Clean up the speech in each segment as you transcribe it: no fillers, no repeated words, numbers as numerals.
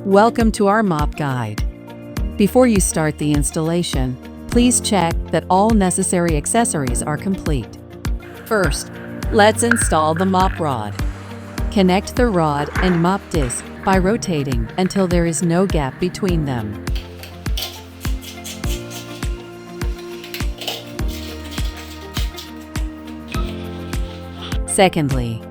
Welcome to our mop guide. Before you start the installation, please check that all necessary accessories are complete. First, let's install the mop rod. Connect the rod and mop disc by rotating until there is no gap between them. Secondly,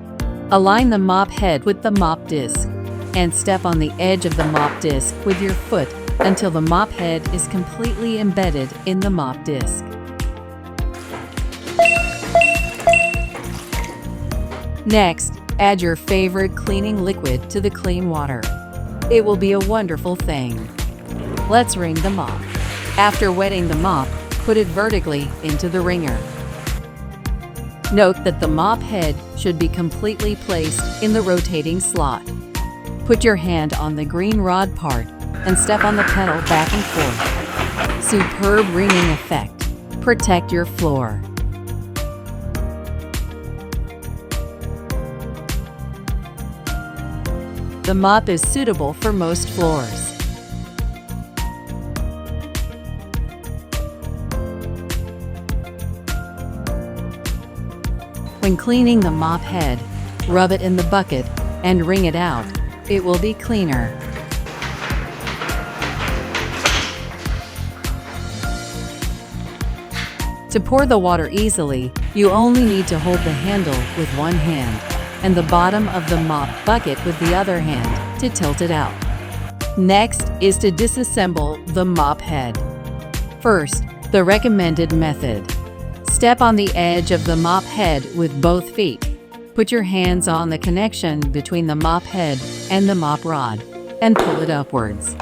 align the mop head with the mop disc and step on the edge of the mop disc with your foot until the mop head is completely embedded in the mop disc. Next, add your favorite cleaning liquid to the clean water. It will be a wonderful thing. Let's wring the mop. After wetting the mop, put it vertically into the wringer. Note that the mop head should be completely placed in the rotating slot. Put your hand on the green rod part and step on the pedal back and forth. Superb ringing effect. Protect your floor. The mop is suitable for most floors. When cleaning the mop head, rub it in the bucket and wring it out. It will be cleaner. To pour the water easily, you only need to hold the handle with one hand and the bottom of the mop bucket with the other hand to tilt it out. Next is to disassemble the mop head. First, the recommended method. Step on the edge of the mop head with both feet. Put your hands on the connection between the mop head and the mop rod and pull it upwards.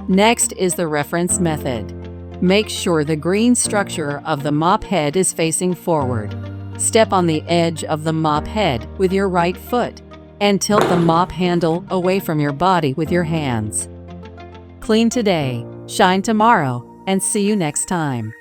Next is the reference method. Make sure the green structure of the mop head is facing forward. Step on the edge of the mop head with your right foot and tilt the mop handle away from your body with your hands. Clean today, shine tomorrow, and see you next time.